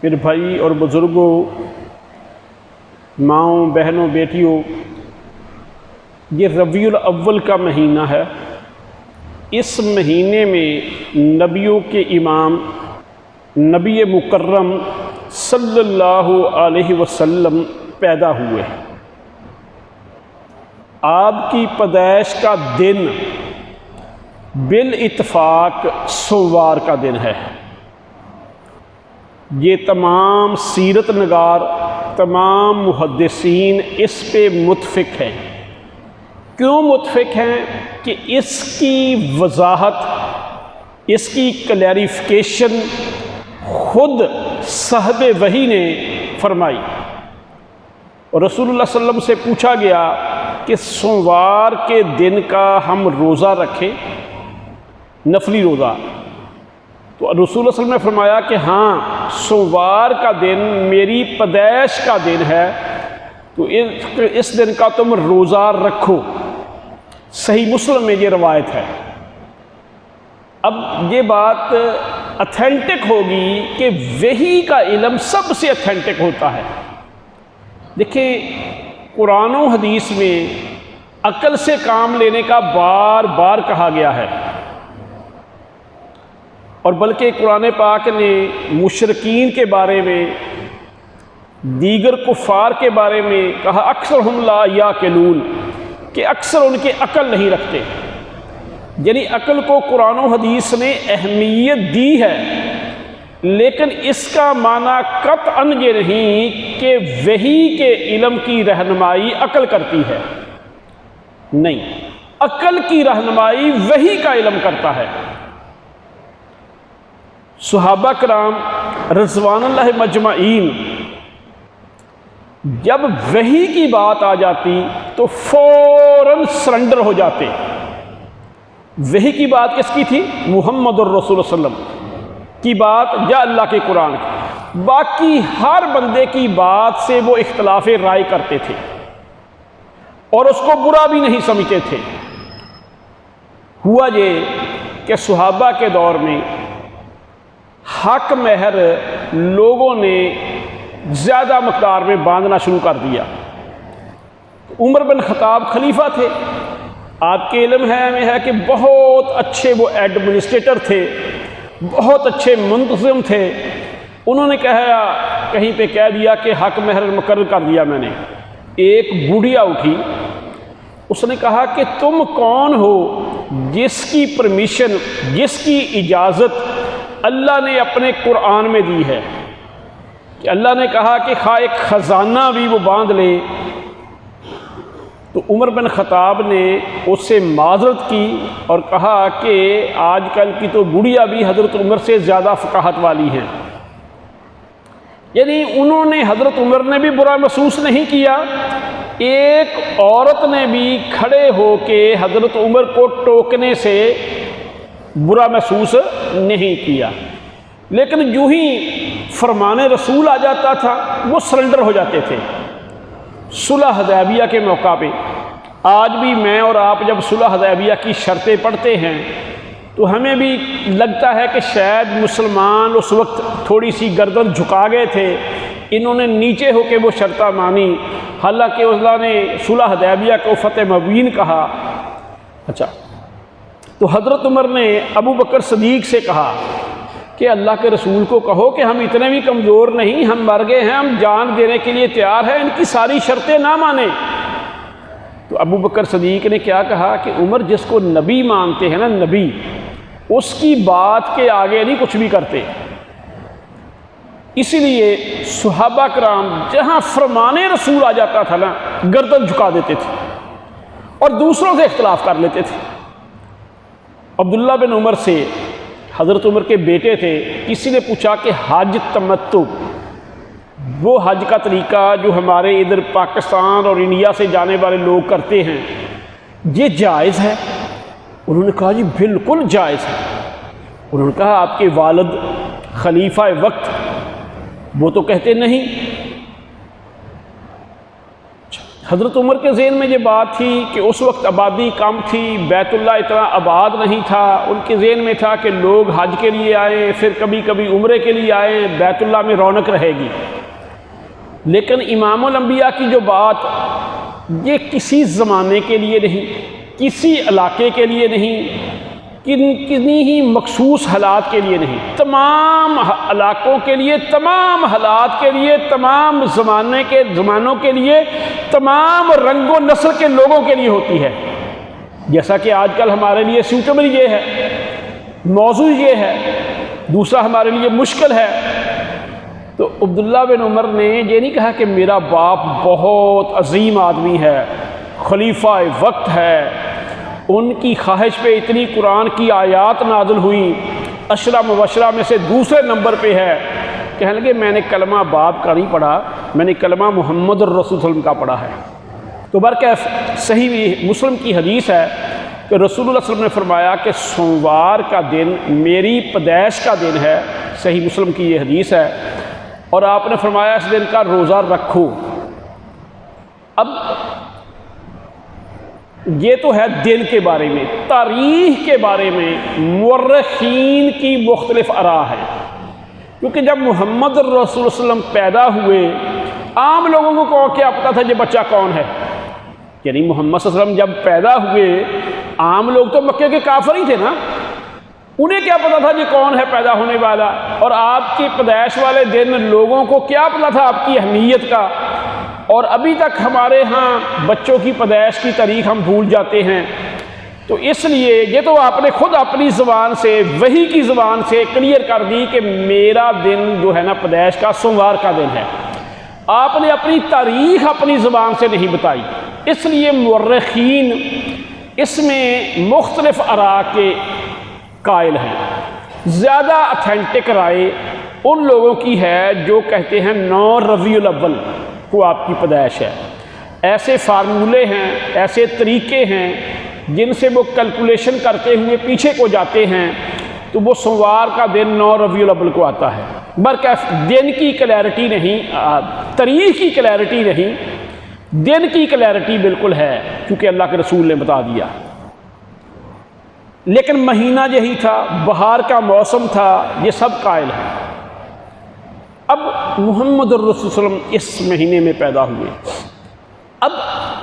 پھر بھائی اور بزرگوں، ماؤں، بہنوں، بیٹیوں، یہ ربیع الاول کا مہینہ ہے۔ اس مہینے میں نبیوں کے امام نبی مکرم صلی اللہ علیہ وسلم پیدا ہوئے۔ آپ کی پیدائش کا دن بالاتفاق سوموار کا دن ہے۔ یہ تمام سیرت نگار، تمام محدثین اس پہ متفق ہیں۔ کیوں متفق ہیں؟ کہ اس کی وضاحت، اس کی کلیریفیکیشن خود صاحب وحی نے فرمائی۔ اور رسول اللہ صلی اللہ علیہ وسلم سے پوچھا گیا کہ سوموار کے دن کا ہم روزہ رکھیں، نفلی روزہ؟ تو رسول اللہ صلی اللہ علیہ وسلم نے فرمایا کہ ہاں، سوموار کا دن میری پیدائش کا دن ہے، تو اس دن کا تم روزہ رکھو۔ صحیح مسلم میں یہ روایت ہے۔ اب یہ بات اتھینٹک ہوگی کہ وحی کا علم سب سے اتھینٹک ہوتا ہے۔ دیکھیں، قرآن و حدیث میں عقل سے کام لینے کا بار بار کہا گیا ہے، اور بلکہ قرآن پاک نے مشرکین کے بارے میں، دیگر کفار کے بارے میں کہا اکثرہم لا یعقلون، کہ اکثر ان کے عقل نہیں رکھتے۔ یعنی عقل کو قرآن و حدیث نے اہمیت دی ہے، لیکن اس کا معنی قطعاً یہ نہیں کہ وحی کے علم کی رہنمائی عقل کرتی ہے۔ نہیں، عقل کی رہنمائی وحی کا علم کرتا ہے۔ صحابہ کرام رضوان اللہ مجمعین جب وحی کی بات آ جاتی تو فوراً سرنڈر ہو جاتے۔ وحی کی بات کس کی تھی؟ محمد الرسول صلی اللہ علیہ وسلم کی بات یا اللہ کے قرآن کی۔ باقی ہر بندے کی بات سے وہ اختلاف رائے کرتے تھے اور اس کو برا بھی نہیں سمجھتے تھے۔ ہوا یہ کہ صحابہ کے دور میں حق مہر لوگوں نے زیادہ مقدار میں باندھنا شروع کر دیا۔ عمر بن خطاب خلیفہ تھے، آپ کے علم میں ہے کہ بہت اچھے وہ ایڈمنسٹریٹر تھے، بہت اچھے منتظم تھے۔ انہوں نے کہیں پہ کہہ دیا کہ حق مہر مقرر کر دیا میں نے۔ ایک بوڑھیا اٹھی، اس نے کہا کہ تم کون ہو جس کی پرمیشن، جس کی اجازت اللہ نے اپنے قرآن میں دی ہے، کہ اللہ نے کہا کہ خواہ ایک خزانہ بھی وہ باندھ لے۔ تو عمر بن خطاب نے اس سے معذرت کی اور کہا کہ آج کل کی تو بڑھیا بھی حضرت عمر سے زیادہ فقاہت والی ہیں۔ یعنی انہوں نے، حضرت عمر نے بھی برا محسوس نہیں کیا، ایک عورت نے بھی کھڑے ہو کے حضرت عمر کو ٹوکنے سے برا محسوس نہیں کیا۔ لیکن جو ہی فرمان رسول آ جاتا تھا وہ سرنڈر ہو جاتے تھے۔ صلح حدیبیہ کے موقع پہ آج بھی میں اور آپ جب صلح حدیبیہ کی شرطیں پڑھتے ہیں تو ہمیں بھی لگتا ہے کہ شاید مسلمان اس وقت تھوڑی سی گردن جھکا گئے تھے، انہوں نے نیچے ہو کے وہ شرطیں مانی، حالانکہ اللہ نے صلح حدیبیہ کو فتح مبین کہا۔ اچھا، تو حضرت عمر نے ابو بکر صدیق سے کہا کہ اللہ کے رسول کو کہو کہ ہم اتنے بھی کمزور نہیں، ہم مر گئے ہیں، ہم جان دینے کے لیے تیار ہیں، ان کی ساری شرطیں نہ مانیں۔ تو ابو بکر صدیق نے کیا کہا کہ عمر، جس کو نبی مانتے ہیں نا، نبی، اس کی بات کے آگے نہیں کچھ بھی کرتے۔ اسی لیے صحابہ کرام جہاں فرمان رسول آ جاتا تھا نا، گردن جھکا دیتے تھے اور دوسروں سے اختلاف کر لیتے تھے۔ عبداللہ بن عمر سے، حضرت عمر کے بیٹے تھے، کسی نے پوچھا کہ حج تمتع، وہ حج کا طریقہ جو ہمارے ادھر پاکستان اور انڈیا سے جانے والے لوگ کرتے ہیں، یہ جائز ہے؟ انہوں نے کہا جی بالکل جائز ہے۔ انہوں نے کہا آپ کے والد خلیفہ وقت وہ تو کہتے نہیں۔ حضرت عمر کے ذہن میں یہ بات تھی کہ اس وقت آبادی کم تھی، بیت اللہ اتنا آباد نہیں تھا، ان کے ذہن میں تھا کہ لوگ حج کے لیے آئیں، پھر کبھی کبھی عمرے کے لیے آئیں، بیت اللہ میں رونق رہے گی۔ لیکن امام الانبیاء کی جو بات، یہ کسی زمانے کے لیے نہیں، کسی علاقے کے لیے نہیں، کنی ہی مخصوص حالات کے لیے نہیں، تمام علاقوں کے لیے، تمام حالات کے لیے، تمام زمانوں کے لیے، تمام رنگ و نسل کے لوگوں کے لیے ہوتی ہے۔ جیسا کہ آج کل ہمارے لیے سوٹیبل یہ ہے، موضوع یہ ہے، دوسرا ہمارے لیے مشکل ہے۔ تو عبداللہ بن عمر نے یہ نہیں کہا کہ میرا باپ بہت عظیم آدمی ہے، خلیفہ وقت ہے، ان کی خواہش پہ اتنی قرآن کی آیات نازل ہوئی، عشرہ مبشرہ میں سے دوسرے نمبر پہ ہے۔ کہنے لگے میں نے کلمہ باپ کا نہیں پڑھا، میں نے کلمہ محمد الرسول صلی اللہ علیہ وسلم کا پڑھا ہے۔ تو برکیف صحیح مسلم کی حدیث ہے کہ رسول اللہ صلی اللہ علیہ وسلم نے فرمایا کہ سوموار کا دن میری پیدائش کا دن ہے، صحیح مسلم کی یہ حدیث ہے، اور آپ نے فرمایا اس دن کا روزہ رکھو۔ اب یہ تو ہے دن کے بارے میں، تاریخ کے بارے میں مورخین کی مختلف آراء ہے، کیونکہ جب محمد الرسول صلی اللہ علیہ وسلم پیدا ہوئے، عام لوگوں کو کیا پتا تھا یہ بچہ کون ہے؟ یعنی محمد صلی اللہ علیہ وسلم جب پیدا ہوئے، عام لوگ تو مکے کے کافر ہی تھے نا، انہیں کیا پتا تھا یہ کون ہے پیدا ہونے والا؟ اور آپ کی پیدائش والے دن لوگوں کو کیا پتا تھا آپ کی اہمیت کا؟ اور ابھی تک ہمارے ہاں بچوں کی پیدائش کی تاریخ ہم بھول جاتے ہیں۔ تو اس لیے یہ تو آپ نے خود اپنی زبان سے، وحی کی زبان سے کلیئر کر دی کہ میرا دن جو ہے نا پیدائش کا سوموار کا دن ہے۔ آپ نے اپنی تاریخ اپنی زبان سے نہیں بتائی، اس لیے مورخین اس میں مختلف آراء کے قائل ہیں۔ زیادہ اتھینٹک رائے ان لوگوں کی ہے جو کہتے ہیں 9 ربیع الاول کو آپ کی پیدائش ہے۔ ایسے فارمولے ہیں، ایسے طریقے ہیں جن سے وہ کیلکولیشن کرتے ہوئے پیچھے کو جاتے ہیں، تو وہ سوموار کا دن 9 ربیع الاول کو آتا ہے۔ برکیف دن کی کلیئرٹی نہیں، تاریخ کی کلیئرٹی نہیں، دن کی کلیئرٹی بالکل ہے، کیونکہ اللہ کے رسول نے بتا دیا۔ لیکن مہینہ یہی تھا، بہار کا موسم تھا، یہ سب قائل ہیں۔ اب محمد الرسول صلی اللہ علیہ وسلم اس مہینے میں پیدا ہوئے۔ اب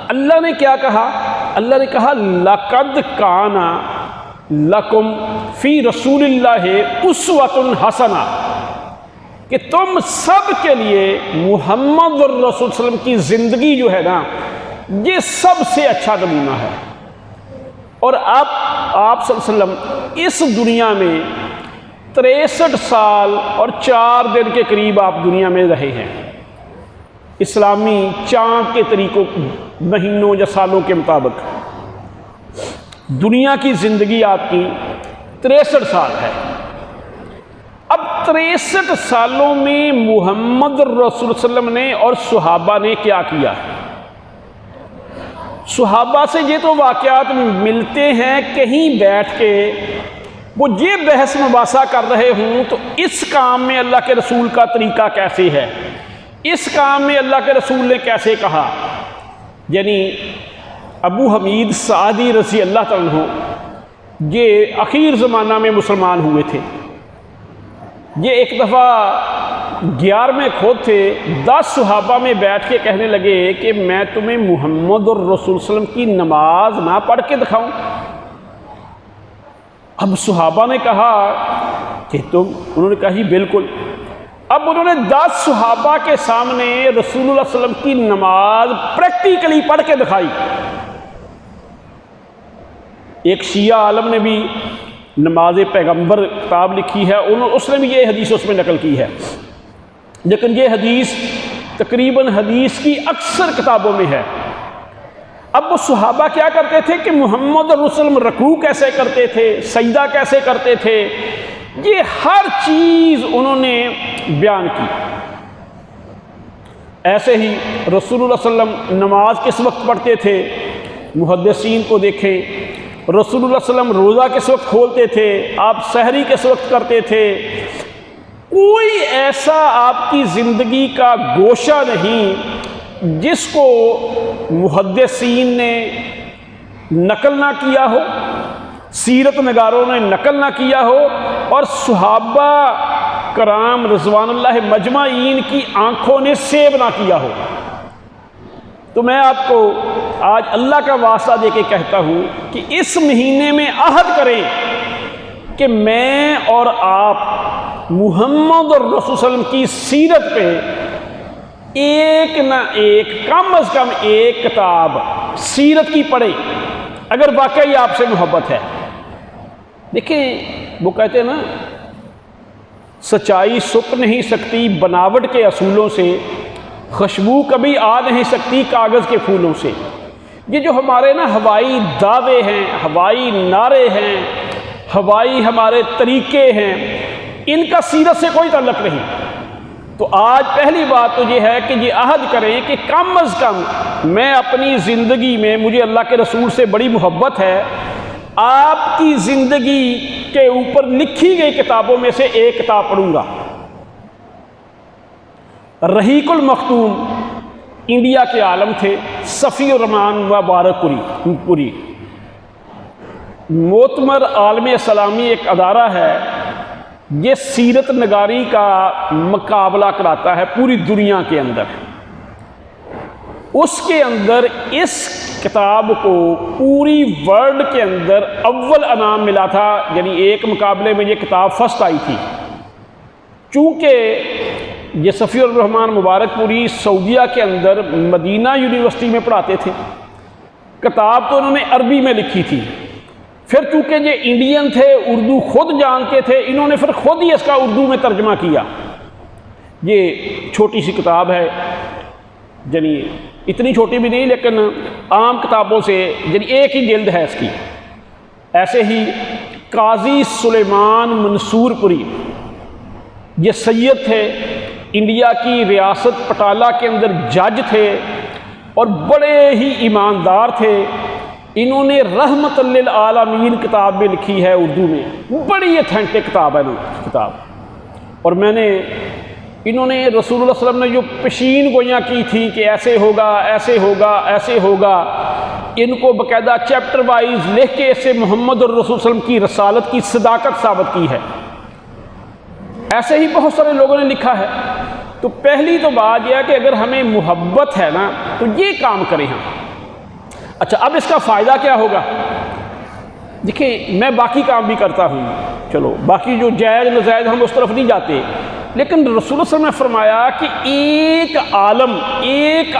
اللہ نے کیا کہا؟ اللہ نے کہا لَقَدْ كَانَ لَكُمْ فِي رَسُولِ اللَّهِ أُسْوَةٌ حَسَنَةٌ، کہ تم سب کے لیے محمد الرسول صلی اللہ علیہ وسلم کی زندگی جو ہے نا، یہ سب سے اچھا نمونہ ہے۔ اور آپ صلی اللہ علیہ وسلم اس دنیا میں 63 سال اور 4 دن کے قریب آپ دنیا میں رہے ہیں، اسلامی چاند کے طریقوں، مہینوں یا سالوں کے مطابق دنیا کی زندگی آپ کی 63 سال ہے۔ اب 63 سالوں میں محمد الرسول صلی اللہ علیہ وسلم نے اور صحابہ نے کیا کیا؟ صحابہ سے یہ تو واقعات ملتے ہیں کہیں بیٹھ کے، وہ یہ بحث مباحثہ کر رہے ہوں تو اس کام میں اللہ کے رسول کا طریقہ کیسے ہے، اس کام میں اللہ کے رسول نے کیسے کہا۔ یعنی ابو حمید سعدی رضی اللہ تعالیٰ عنہ یہ اخیر زمانہ میں مسلمان ہوئے تھے۔ یہ ایک دفعہ 11ویں کھود تھے، 10 صحابہ میں بیٹھ کے کہنے لگے کہ میں تمہیں محمد الرسول صلی اللہ علیہ وسلم کی نماز نہ پڑھ کے دکھاؤں؟ اب صحابہ نے کہا کہ انہوں نے کہا جی بالکل۔ اب انہوں نے 10 صحابہ کے سامنے رسول اللہ صلی اللہ علیہ وسلم کی نماز پریکٹیکلی پڑھ کے دکھائی۔ ایک شیعہ عالم نے بھی نماز پیغمبر کتاب لکھی ہے، اس نے بھی یہ حدیث اس میں نقل کی ہے، لیکن یہ حدیث تقریباً حدیث کی اکثر کتابوں میں ہے۔ اب وہ صحابہ کیا کرتے تھے کہ محمد الرسول صلی اللہ علیہ وسلم رکوع کیسے کرتے تھے، سجدہ کیسے کرتے تھے، یہ ہر چیز انہوں نے بیان کی۔ ایسے ہی رسول اللہ صلی اللہ علیہ وسلم نماز کس وقت پڑھتے تھے، محدثین کو دیکھیں، رسول اللہ صلی اللہ علیہ وسلم روزہ کس وقت کھولتے تھے، آپ سحری کس وقت کرتے تھے، کوئی ایسا آپ کی زندگی کا گوشہ نہیں جس کو محدثین نے نقل نہ کیا ہو، سیرت نگاروں نے نقل نہ کیا ہو، اور صحابہ کرام رضوان اللہ مجمعین کی آنکھوں نے سیو نہ کیا ہو۔ تو میں آپ کو آج اللہ کا واسطہ دے کے کہتا ہوں کہ اس مہینے میں عہد کریں کہ میں اور آپ محمد اور رسول صلی اللہ علیہ وسلم کی سیرت پہ ایک نہ ایک، کم از کم ایک کتاب سیرت کی پڑھیں، اگر واقعی آپ سے محبت ہے۔ دیکھیں وہ کہتے ہیں نا، سچائی سک نہیں سکتی بناوٹ کے اصولوں سے، خوشبو کبھی آ نہیں سکتی کاغذ کے پھولوں سے۔ یہ جو ہمارے نا ہوائی دعوے ہیں، ہوائی نعرے ہیں، ہوائی ہمارے طریقے ہیں، ان کا سیرت سے کوئی تعلق نہیں۔ تو آج پہلی بات تو یہ ہے کہ یہ عہد کریں کہ کم از کم میں اپنی زندگی میں، مجھے اللہ کے رسول سے بڑی محبت ہے، آپ کی زندگی کے اوپر لکھی گئی کتابوں میں سے ایک کتاب پڑھوں گا۔ رحیق المختوم انڈیا کے عالم تھے صفی الرحمان مبارک پوری، معتبر عالم اسلامی ایک ادارہ ہے، یہ سیرت نگاری کا مقابلہ کراتا ہے پوری دنیا کے اندر۔ اس کے اندر اس کتاب کو پوری ورلڈ کے اندر اول انعام ملا تھا، یعنی ایک مقابلے میں یہ کتاب فرسٹ آئی تھی۔ چونکہ یہ صفی الرحمان مبارک پوری سعودیہ کے اندر مدینہ یونیورسٹی میں پڑھاتے تھے، کتاب تو انہوں نے عربی میں لکھی تھی، پھر چونکہ یہ انڈین تھے، اردو خود جانتے تھے، انہوں نے پھر خود ہی اس کا اردو میں ترجمہ کیا۔ یہ چھوٹی سی کتاب ہے، یعنی اتنی چھوٹی بھی نہیں لیکن عام کتابوں سے یعنی ایک ہی جلد ہے اس کی۔ ایسے ہی قاضی سلیمان منصور پوری، یہ سید تھے، انڈیا کی ریاست پٹالہ کے اندر جج تھے اور بڑے ہی ایماندار تھے۔ انہوں نے رحمت للعالمین کتاب بھی لکھی ہے اردو میں، بڑی ایتھینٹک کتاب ہے کتاب۔ اور انہوں نے رسول اللہ صلی اللہ علیہ وسلم نے جو پیشین گوئیاں کی تھیں کہ ایسے ہوگا، ایسے ہوگا، ایسے ہوگا، ان کو باقاعدہ چیپٹر وائز لکھ کے اسے محمد اور رسول صلی اللہ علیہ وسلم کی رسالت کی صداقت ثابت کی ہے۔ ایسے ہی بہت سارے لوگوں نے لکھا ہے۔ تو پہلی تو بات یہ ہے کہ اگر ہمیں محبت ہے نا تو یہ کام کریں ہم۔ اچھا، اب اس کا فائدہ کیا ہوگا؟ دیکھیں میں باقی کام بھی کرتا ہوں، چلو باقی جو جائز ناجائز ہم اس طرف نہیں جاتے، لیکن رسول اللہ صلی اللہ علیہ وسلم نے فرمایا کہ ایک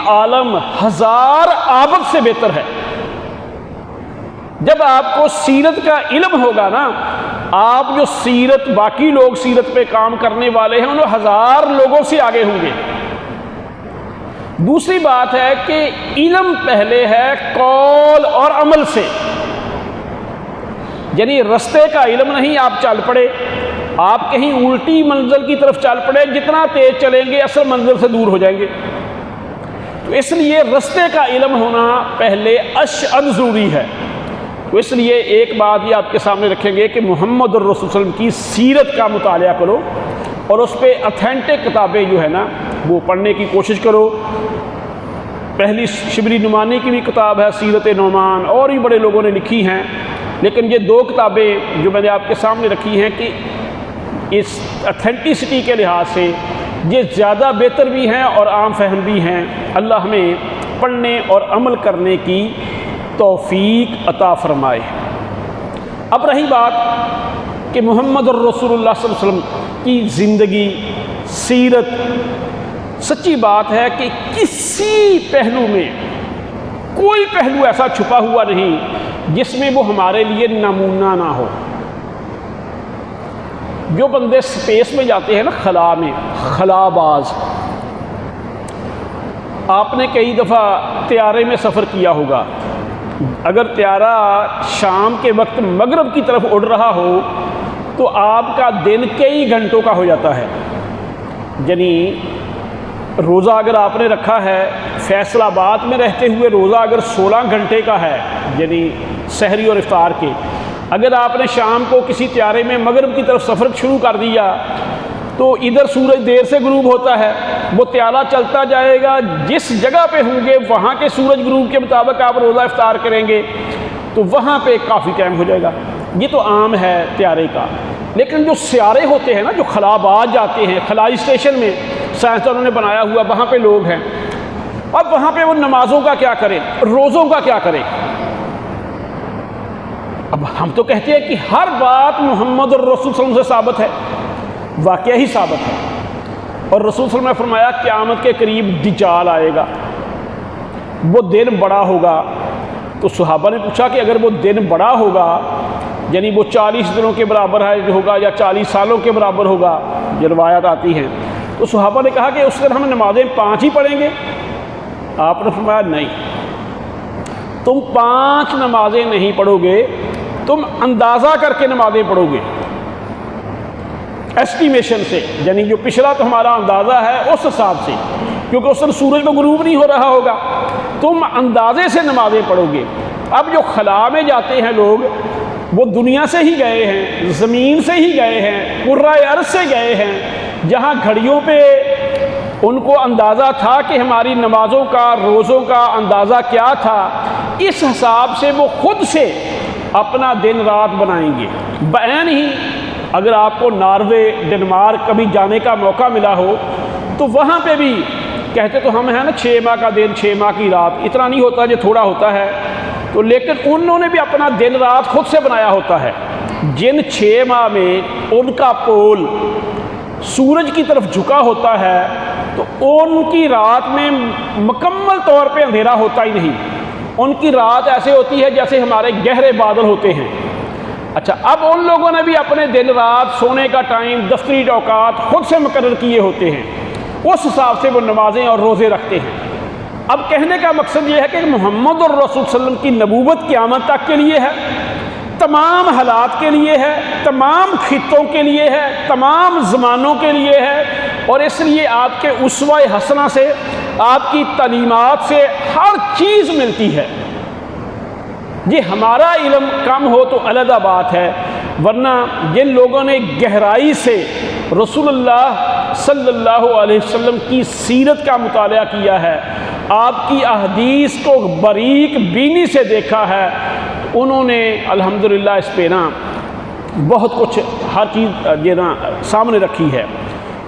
عالم 1000 عابد سے بہتر ہے۔ جب آپ کو سیرت کا علم ہوگا نا، آپ جو سیرت، باقی لوگ سیرت پہ کام کرنے والے ہیں، انہوں 1000 لوگوں سے آگے ہوں گے۔ دوسری بات ہے کہ علم پہلے ہے قول اور عمل سے، یعنی رستے کا علم نہیں آپ چل پڑے، آپ کہیں الٹی منزل کی طرف چل پڑے، جتنا تیز چلیں گے اصل منزل سے دور ہو جائیں گے۔ تو اس لیے رستے کا علم ہونا پہلے اشد ضروری ہے۔ تو اس لیے ایک بات یہ آپ کے سامنے رکھیں گے کہ محمد الرسول صلی اللہ علیہ وسلم کی سیرت کا مطالعہ کرو اور اس پہ اتھینٹک کتابیں جو ہے نا وہ پڑھنے کی کوشش کرو۔ پہلی شبلی نعمانی کی بھی کتاب ہے سیرت نعمان، اور بھی بڑے لوگوں نے لکھی ہیں، لیکن یہ 2 کتابیں جو میں نے آپ کے سامنے رکھی ہیں کہ اس اتھینٹسٹی کے لحاظ سے یہ زیادہ بہتر بھی ہیں اور عام فہم بھی ہیں۔ اللہ ہمیں پڑھنے اور عمل کرنے کی توفیق عطا فرمائے۔ اب رہی بات کہ محمد الرسول اللہ صلی اللہ علیہ وسلم کی زندگی، سیرت، سچی بات ہے کہ کسی پہلو میں کوئی پہلو ایسا چھپا ہوا نہیں جس میں وہ ہمارے لیے نمونہ نہ ہو۔ جو بندے سپیس میں جاتے ہیں نا، خلا میں، خلا باز، آپ نے کئی دفعہ طیارے میں سفر کیا ہوگا، اگر طیارہ شام کے وقت مغرب کی طرف اڑ رہا ہو تو آپ کا دن کئی گھنٹوں کا ہو جاتا ہے۔ یعنی روزہ اگر آپ نے رکھا ہے، فیصل آباد میں رہتے ہوئے روزہ اگر 16 گھنٹے کا ہے، یعنی سحری اور افطار کے، اگر آپ نے شام کو کسی طیارے میں مغرب کی طرف سفر شروع کر دیا تو ادھر سورج دیر سے غروب ہوتا ہے، وہ پیالہ چلتا جائے گا، جس جگہ پہ ہوں گے وہاں کے سورج غروب کے مطابق آپ روزہ افطار کریں گے تو وہاں پہ کافی ٹائم ہو جائے گا۔ یہ تو عام ہے طیارے کا، لیکن جو سیارے ہوتے ہیں نا، جو خلابات جاتے ہیں، خلائی اسٹیشن میں سائنسدانوں نے بنایا ہوا، وہاں پہ لوگ ہیں، اب وہاں پہ وہ نمازوں کا کیا کریں، روزوں کا کیا کریں؟ اب ہم تو کہتے ہیں کہ ہر بات محمد الرسول صلی اللہ علیہ وسلم سے ثابت ہے، واقعہ ہی ثابت ہے، اور رسول صلی اللہ علیہ وسلم نے فرمایا قیامت کے قریب دجال آئے گا، وہ دن بڑا ہوگا۔ تو صحابہ نے پوچھا کہ اگر وہ دن بڑا ہوگا، یعنی وہ 40 دنوں کے برابر ہے جو ہوگا، یا 40 سالوں کے برابر ہوگا، یہ روایات آتی ہیں، تو صحابہ نے کہا کہ اس دن ہم نمازیں 5 ہی پڑھیں گے؟ آپ نے فرمایا نہیں، تم 5 نمازیں نہیں پڑھو گے، تم اندازہ کر کے نمازیں پڑھو گے، ایسٹیمیشن سے، یعنی جو پچھلا تو ہمارا اندازہ ہے اس حساب سے، کیونکہ اس دن سورج کو غروب نہیں ہو رہا ہوگا، تم اندازے سے نمازیں پڑھو گے۔ اب جو خلا میں جاتے ہیں لوگ، وہ دنیا سے ہی گئے ہیں، زمین سے ہی گئے ہیں، کرۂ ارض سے گئے ہیں، جہاں گھڑیوں پہ ان کو اندازہ تھا کہ ہماری نمازوں کا، روزوں کا اندازہ کیا تھا، اس حساب سے وہ خود سے اپنا دن رات بنائیں گے۔ بعین ہی اگر آپ کو ناروے، ڈنمارک کبھی جانے کا موقع ملا ہو تو وہاں پہ بھی کہتے تو ہم ہیں نا 6 ماہ کا دن 6 ماہ کی رات، اتنا نہیں ہوتا جو تھوڑا ہوتا ہے، تو لیکن انہوں نے بھی اپنا دن رات خود سے بنایا ہوتا ہے۔ جن 6 ماہ میں ان کا پول سورج کی طرف جھکا ہوتا ہے تو ان کی رات میں مکمل طور پہ اندھیرا ہوتا ہی نہیں، ان کی رات ایسے ہوتی ہے جیسے ہمارے گہرے بادل ہوتے ہیں۔ اچھا، اب ان لوگوں نے بھی اپنے دن رات، سونے کا ٹائم، دفتری اوقات خود سے مقرر کیے ہوتے ہیں، اس حساب سے وہ نمازیں اور روزے رکھتے ہیں۔ اب کہنے کا مقصد یہ ہے کہ محمد الرسول صلی اللہ علیہ وسلم کی نبوت قیامت تک کے لیے ہے، تمام حالات کے لیے ہے، تمام خطوں کے لیے ہے، تمام زمانوں کے لیے ہے، اور اس لیے آپ کے اسوہ حسنہ سے، آپ کی تعلیمات سے ہر چیز ملتی ہے۔ یہ ہمارا علم کم ہو تو علیحدہ بات ہے، ورنہ جن لوگوں نے گہرائی سے رسول اللہ صلی اللہ علیہ وسلم کی سیرت کا مطالعہ کیا ہے، آپ کی احادیث کو باریک بینی سے دیکھا ہے، انہوں نے الحمدللہ اس پہ نا بہت کچھ، ہر چیز یہ نا سامنے رکھی ہے۔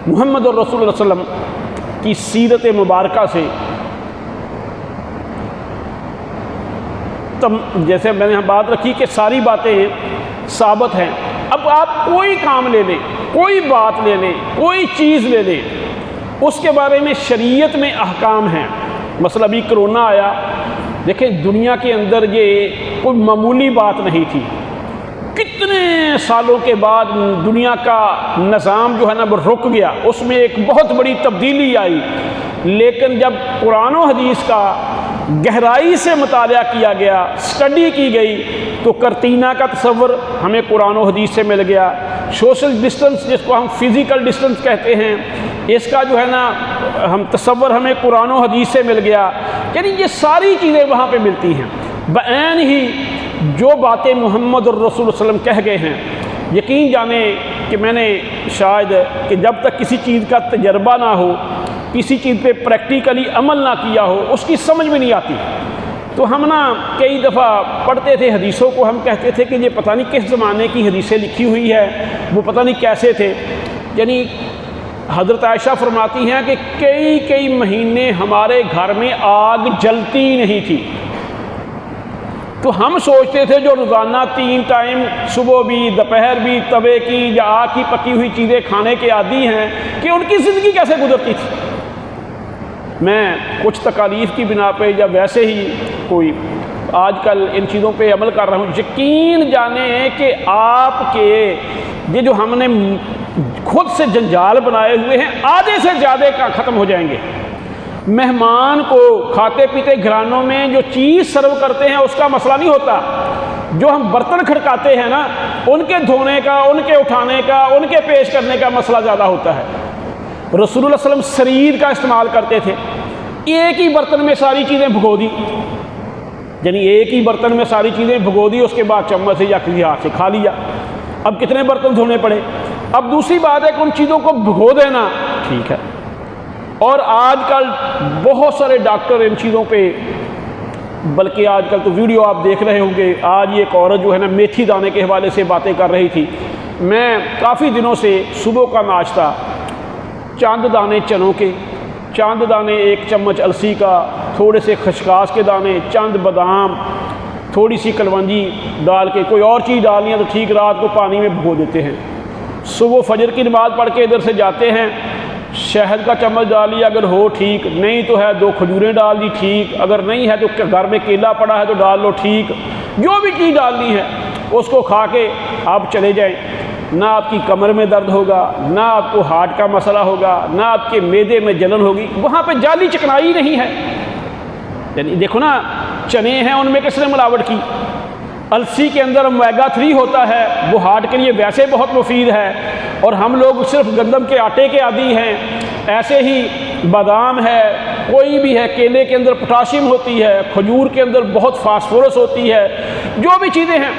محمد الرسول اللہ صلی اللہ علیہ وسلم کی سیرت مبارکہ سے جیسے میں نے بات رکھی کہ ساری باتیں ثابت ہیں۔ اب آپ کوئی کام لے لیں، کوئی بات لے لیں، کوئی چیز لے لیں، اس کے بارے میں شریعت میں احکام ہیں۔ مثلا ابھی کرونا آیا، دیکھیں دنیا کے اندر یہ کوئی معمولی بات نہیں تھی، کتنے سالوں کے بعد دنیا کا نظام جو ہے نا وہ رک گیا، اس میں ایک بہت بڑی تبدیلی آئی، لیکن جب قرآن و حدیث کا گہرائی سے مطالعہ کیا گیا، اسٹڈی کی گئی، تو کرتینہ کا تصور ہمیں قرآن و حدیث سے مل گیا، سوشل ڈسٹنس جس کو ہم فزیکل ڈسٹنس کہتے ہیں، اس کا جو ہے نا ہم تصور ہمیں قرآن و حدیث سے مل گیا، یعنی یہ ساری چیزیں وہاں پہ ملتی ہیں۔ بعین ہی جو باتیں محمد الرسول صلی اللہ علیہ وسلم کہہ گئے ہیں، یقین جانیں کہ میں نے شاید کہ جب تک کسی چیز کا تجربہ نہ ہو، کسی چیز پہ پریکٹیکلی عمل نہ کیا ہو، اس کی سمجھ میں نہیں آتی۔ تو ہم نا کئی دفعہ پڑھتے تھے حدیثوں کو، ہم کہتے تھے کہ یہ پتہ نہیں کس زمانے کی حدیثیں لکھی ہوئی ہے، وہ پتہ نہیں کیسے تھے، یعنی حضرت عائشہ فرماتی ہیں کہ کئی مہینے ہمارے گھر میں آگ جلتی نہیں تھی، تو ہم سوچتے تھے جو روزانہ 3 ٹائم صبح بھی دوپہر بھی توے کی یا آگ کی پکی ہوئی چیزیں کھانے کے عادی ہیں، کہ ان کی زندگی کیسے گزرتی تھی۔ میں کچھ تکالیف کی بنا پہ یا ویسے ہی کوئی آج کل ان چیزوں پہ عمل کر رہا ہوں، یقین جانیں کہ آپ کے یہ جو ہم نے خود سے جنجال بنائے ہوئے ہیں، آدھے سے زیادہ کا ختم ہو جائیں گے۔ مہمان کو کھاتے پیتے گھرانوں میں جو چیز سرو کرتے ہیں اس کا مسئلہ نہیں ہوتا، جو ہم برتن کھڑکاتے ہیں نا، ان کے دھونے کا، ان کے اٹھانے کا، ان کے پیش کرنے کا مسئلہ زیادہ ہوتا ہے۔ رسول اللہ صلی اللہ علیہ وسلم سریر کا استعمال کرتے تھے، ایک ہی برتن میں ساری چیزیں بھگو دی، یعنی ایک ہی برتن میں ساری چیزیں بھگو دی، اس کے بعد چمچ سے یا کسی ہاتھ سے کھا لیا۔ اب کتنے برتن دھونے پڑے؟ اب دوسری بات ہے کہ ان چیزوں کو بھگو دینا ٹھیک ہے، اور آج کل بہت سارے ڈاکٹر ان چیزوں پہ، بلکہ آج کل تو ویڈیو آپ دیکھ رہے ہوں گے، آج ایک عورت جو ہے نا میتھی دانے کے حوالے سے باتیں کر رہی تھی. میں کافی دنوں سے صبح کا ناشتہ چاند دانے چنوں کے، چاند دانے 1 چمچ السی کا، تھوڑے سے خشخاش کے دانے، چند بادام، تھوڑی سی کلونجی ڈال کے، کوئی اور چیز ڈالنی ہے تو ٹھیک رات کو پانی میں بھگو دیتے ہیں. صبح فجر کی نماز پڑھ کے ادھر سے جاتے ہیں، شہد کا چمچ ڈال لیا اگر ہو ٹھیک، نہیں تو ہے 2 کھجوریں ڈال دی ٹھیک، اگر نہیں ہے تو گھر میں کیلا پڑا ہے تو ڈال لو ٹھیک، جو بھی چیز ڈالنی ہے اس کو کھا کے آپ چلے جائیں. نہ آپ کی کمر میں درد ہوگا، نہ آپ کو ہارٹ کا مسئلہ ہوگا، نہ آپ کے معدے میں جلن ہوگی. وہاں پہ جعلی چکنائی نہیں ہے. یعنی دیکھو نا، چنے ہیں ان میں کس نے ملاوٹ کی؟ السی کے اندر اومیگا 3 ہوتا ہے، وہ ہارٹ کے لیے ویسے بہت مفید ہے، اور ہم لوگ صرف گندم کے آٹے کے عادی ہیں. ایسے ہی بادام ہے، کوئی بھی ہے، کیلے کے اندر پوٹاشیم ہوتی ہے، کھجور کے اندر بہت فاسفورس ہوتی ہے، جو بھی چیزیں ہیں.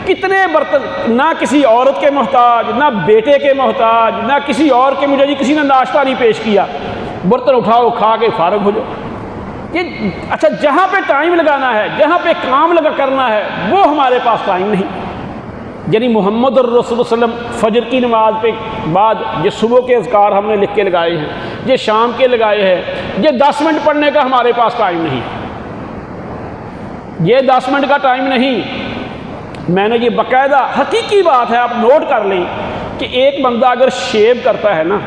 کتنے برتن، نہ کسی عورت کے محتاج، نہ بیٹے کے محتاج، نہ کسی اور کے، مجھے جی کسی نے ناشتہ نہیں پیش کیا، برتن اٹھاؤ کھا کے فارغ ہو جاؤ. یہ اچھا جہاں پہ ٹائم لگانا ہے، جہاں پہ کام لگا کرنا ہے، وہ ہمارے پاس ٹائم نہیں. یعنی محمد الرسول صلی اللہ علیہ وسلم فجر کی نماز پہ بعد یہ صبح کے اذکار ہم نے لکھ کے لگائے ہیں، یہ شام کے لگائے ہیں، یہ 10 منٹ پڑھنے کا ہمارے پاس ٹائم نہیں، یہ 10 منٹ کا ٹائم نہیں. میں نے یہ باقاعدہ حقیقی بات ہے، آپ نوٹ کر لیں کہ ایک بندہ اگر شیو کرتا ہے نا،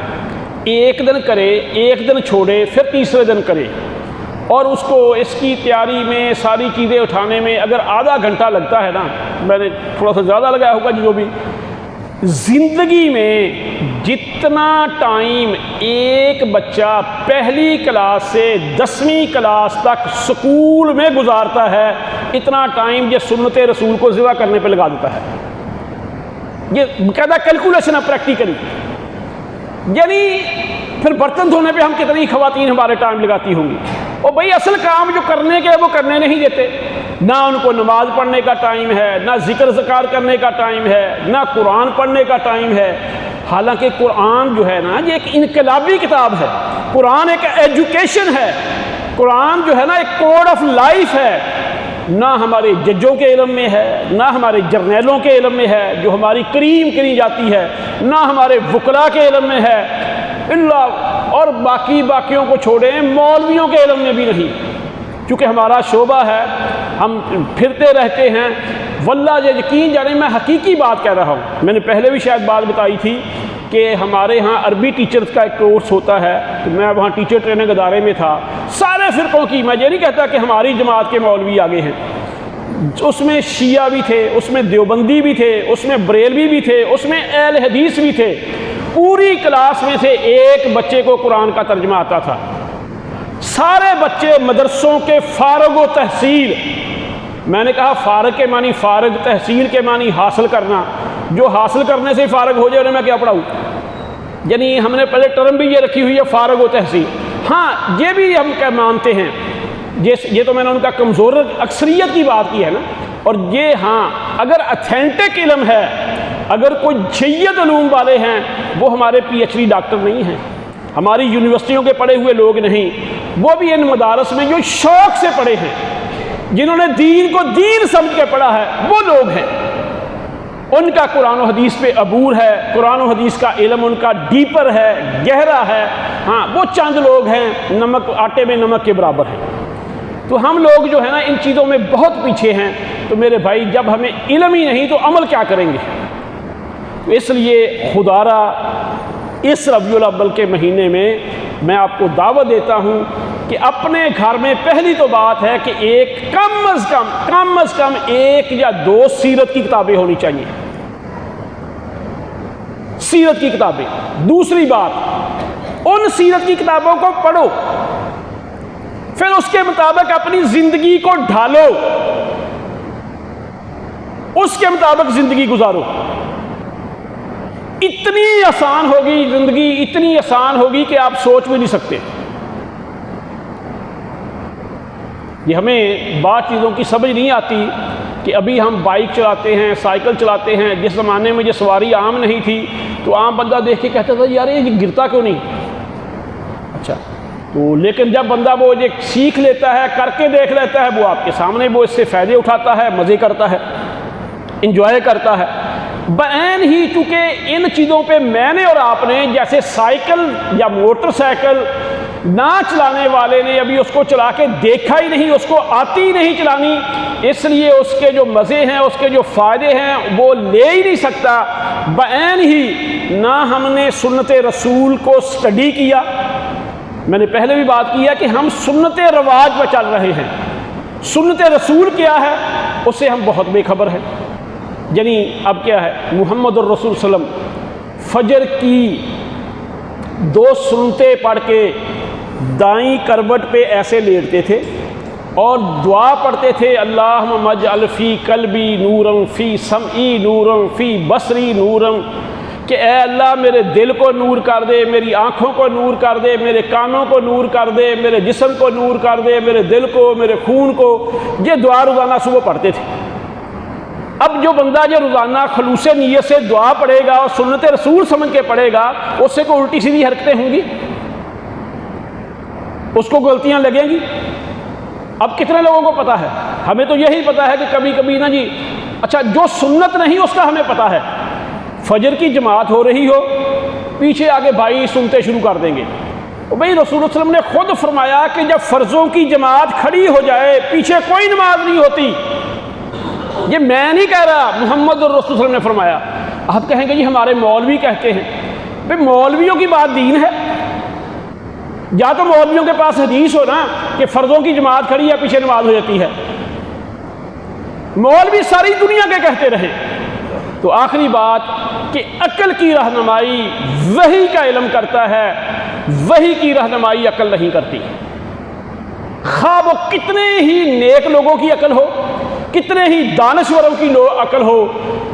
1 دن کرے، 1 دن چھوڑے، پھر تیسرے دن کرے، اور اس کو اس کی تیاری میں ساری چیزیں اٹھانے میں اگر آدھا گھنٹہ لگتا ہے نا، میں نے تھوڑا سا زیادہ لگایا ہوگا جو بھی، زندگی میں جتنا ٹائم ایک بچہ پہلی کلاس سے 10ویں کلاس تک سکول میں گزارتا ہے، اتنا ٹائم یہ سنت رسول کو ذبح کرنے پہ لگا دیتا ہے. یہ باقاعدہ کیلکولیشن ہے پریکٹیکلی. یعنی پھر برتن دھونے پہ ہم کتنی خواتین ہمارے ٹائم لگاتی ہوں گی. اور بھائی اصل کام جو کرنے کے وہ کرنے نہیں دیتے. نہ ان کو نماز پڑھنے کا ٹائم ہے، نہ ذکر ذکار کرنے کا ٹائم ہے، نہ قرآن پڑھنے کا ٹائم ہے. حالانکہ قرآن جو ہے نا، یہ ایک انقلابی کتاب ہے. قرآن ایک ایجوکیشن ہے. قرآن جو ہے نا ایک کوڈ آف لائف ہے. نہ ہمارے ججوں کے علم میں ہے، نہ ہمارے جرنیلوں کے علم میں ہے جو ہماری کریم کری جاتی ہے، نہ ہمارے وکلاء کے علم میں ہے، اللہ اور باقیوں کو چھوڑیں، مولویوں کے علم میں بھی نہیں. کیونکہ ہمارا شعبہ ہے، ہم پھرتے رہتے ہیں. واللہ یہ یقین جانے میں حقیقی بات کہہ رہا ہوں. میں نے پہلے بھی شاید بات بتائی تھی کہ ہمارے ہاں عربی ٹیچرز کا ایک کورس ہوتا ہے، تو میں وہاں ٹیچر ٹریننگ ادارے میں تھا. سارے فرقوں کی، میں یہ نہیں کہتا کہ ہماری جماعت کے مولوی آگے ہیں، اس میں شیعہ بھی تھے، اس میں دیوبندی بھی تھے، اس میں بریلوی بھی تھے، اس میں اہل حدیث بھی تھے. پوری کلاس میں سے ایک بچے کو قرآن کا ترجمہ آتا تھا. سارے بچے مدرسوں کے فارغ و تحصیل. میں نے کہا فارغ کے معنی فارغ، تحصیل کے معنی حاصل کرنا. جو حاصل کرنے سے فارغ ہو جائے انہیں میں کیا پڑھاؤں؟ یعنی ہم نے پہلے ٹرم بھی یہ رکھی ہوئی ہے فارغ و تحصیل. ہاں یہ بھی ہم کیا مانتے ہیں، یہ تو میں نے ان کا کمزور اکثریت کی بات کی ہے نا. اور یہ ہاں اگر اتھینٹک علم ہے، اگر کوئی جید علوم والے ہیں، وہ ہمارے پی ایچ ڈی ڈاکٹر نہیں ہیں، ہماری یونیورسٹیوں کے پڑھے ہوئے لوگ نہیں، وہ بھی ان مدارس میں جو شوق سے پڑھے ہیں، جنہوں نے دین کو دین سمجھ کے پڑھا ہے، وہ لوگ ہیں. ان کا قرآن و حدیث پہ عبور ہے، قرآن و حدیث کا علم ان کا ڈیپر ہے، گہرا ہے. ہاں وہ چند لوگ ہیں نمک آٹے میں نمک کے برابر ہیں. تو ہم لوگ جو ہے نا ان چیزوں میں بہت پیچھے ہیں. تو میرے بھائی جب ہمیں علم ہی نہیں تو عمل کیا کریں گے؟ اس لیے خدارا اس ربیع الاول کے مہینے میں آپ کو دعوت دیتا ہوں کہ اپنے گھر میں پہلی تو بات ہے کہ ایک کم از کم 1 یا 2 سیرت کی کتابیں ہونی چاہیے. سیرت کی کتابیں. دوسری بات، ان سیرت کی کتابوں کو پڑھو، پھر اس کے مطابق اپنی زندگی کو ڈھالو، اس کے مطابق زندگی گزارو. اتنی آسان ہوگی زندگی، اتنی آسان ہوگی کہ آپ سوچ بھی نہیں سکتے. یہ ہمیں بات چیزوں کی سمجھ نہیں آتی کہ ابھی ہم بائک چلاتے ہیں، سائیکل چلاتے ہیں، جس زمانے میں یہ سواری عام نہیں تھی تو عام بندہ دیکھ کے کہتا تھا یار یہ گرتا کیوں نہیں؟ اچھا تو لیکن جب بندہ وہ یہ سیکھ لیتا ہے، کر کے دیکھ لیتا ہے، وہ آپ کے سامنے وہ اس سے فائدے اٹھاتا ہے، مزے کرتا ہے، انجوائے کرتا ہے۔ بعین ہی چونکہ ان چیزوں پہ میں نے اور آپ نے، جیسے سائیکل یا موٹر سائیکل نہ چلانے والے نے ابھی اس کو چلا کے دیکھا ہی نہیں، اس کو آتی ہی نہیں چلانی، اس لیے اس کے جو مزے ہیں، اس کے جو فائدے ہیں وہ لے ہی نہیں سکتا۔ بعین ہی نہ ہم نے سنت رسول کو سٹڈی کیا، میں نے پہلے بھی بات کی ہے کہ ہم سنت رواج پہ چل رہے ہیں، سنت رسول کیا ہے اس سے ہم بہت بے خبر ہیں۔ یعنی اب کیا ہے، محمد الرسول صلی اللہ علیہ وسلم فجر کی 2 سنتیں پڑھ کے دائیں کروٹ پہ ایسے لیٹتے تھے اور دعا پڑھتے تھے، اللہم اجعل فی قلبی نورا فی سمعی نورا فی بصری نورا، کہ اے اللہ میرے دل کو نور کر دے، میری آنکھوں کو نور کر دے، میرے کانوں کو نور کر دے، میرے جسم کو نور کر دے، میرے دل کو، میرے خون کو۔ یہ دعا روزانہ صبح پڑھتے تھے۔ اب جو بندہ جو روزانہ خلوص نیت سے دعا پڑھے گا اور سنت رسول سمجھ کے پڑھے گا، اس سے کوئی الٹی سیدھی حرکتیں ہوں گی، اس کو غلطیاں لگیں گی۔ اب کتنے لوگوں کو پتہ ہے؟ ہمیں تو یہی پتہ ہے کہ کبھی کبھی نا جی، اچھا جو سنت نہیں اس کا ہمیں پتہ ہے، فجر کی جماعت ہو رہی ہو، پیچھے آگے بھائی سنتے شروع کر دیں گے۔ بھائی رسول اللہ صلی اللہ علیہ وسلم نے خود فرمایا کہ جب فرضوں کی جماعت کھڑی ہو جائے، پیچھے کوئی نماز نہیں ہوتی۔ یہ میں نہیں کہہ رہا، محمد الرسول صلی اللہ علیہ وسلم نے فرمایا۔ آپ کہیں گے جی ہمارے مولوی کہتے ہیں، بھئی مولویوں کی بات دین ہے؟ یا تو مولویوں کے پاس حدیث ہو نا کہ فرضوں کی جماعت کھڑی ہے، پیچھے نماز ہو جاتی ہے۔ مولوی ساری دنیا کے کہتے رہے۔ تو آخری بات کہ عقل کی رہنمائی وحی کا علم کرتا ہے، وحی کی رہنمائی عقل نہیں کرتی۔ خواہ وہ کتنے ہی نیک لوگوں کی عقل ہو، کتنے ہی دانشوروں کی عقل ہو۔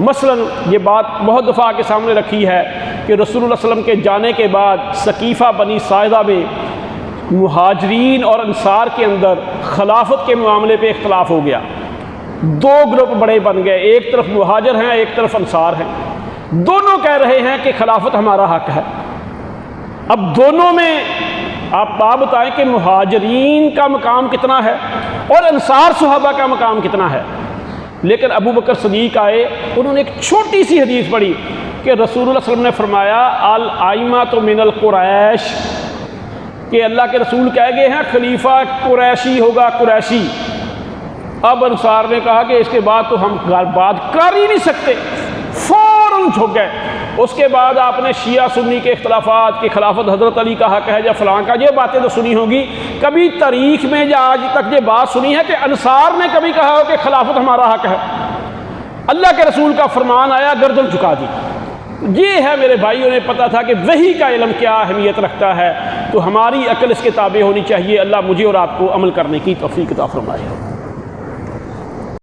مثلا یہ بات بہت دفعہ کے سامنے رکھی ہے کہ رسول اللہ صلی اللہ علیہ وسلم کے جانے کے بعد ثقیفہ بنی ساعدہ میں مہاجرین اور انصار کے اندر خلافت کے معاملے پہ اختلاف ہو گیا۔ 2 گروپ بڑے بن گئے، ایک طرف مہاجر ہیں، ایک طرف انصار ہیں۔ دونوں کہہ رہے ہیں کہ خلافت ہمارا حق ہے۔ اب دونوں میں آپ بتائیں کہ مہاجرین کا مقام کتنا ہے اور انصار صحابہ کا مقام کتنا ہے۔ لیکن ابو بکر صدیق آئے، انہوں نے ایک چھوٹی سی حدیث پڑھی کہ رسول اللہ صلی اللہ علیہ وسلم نے فرمایا الائمۃ من القریش، کہ اللہ کے رسول کہہ گئے ہیں خلیفہ قریشی ہوگا، قریشی۔ اب انصار نے کہا کہ اس کے بعد تو ہم بات کر ہی نہیں سکتے، فوراً جھک گئے۔ اس کے بعد آپ نے شیعہ سنی کے اختلافات کہ خلافت حضرت علی کا حق ہے یا فلاں کا، یہ باتیں تو سنی ہوگی۔ کبھی تاریخ میں یا آج تک یہ بات سنی ہے کہ انصار نے کبھی کہا ہو کہ خلافت ہمارا حق ہے؟ اللہ کے رسول کا فرمان آیا، گردن جھکا دی۔ یہ ہے میرے بھائیوں نے پتہ تھا کہ وحی کا علم کیا اہمیت رکھتا ہے، تو ہماری عقل اس کے تابع ہونی چاہیے۔ اللہ مجھے اور آپ کو عمل کرنے کی توفیق عطا فرمائے۔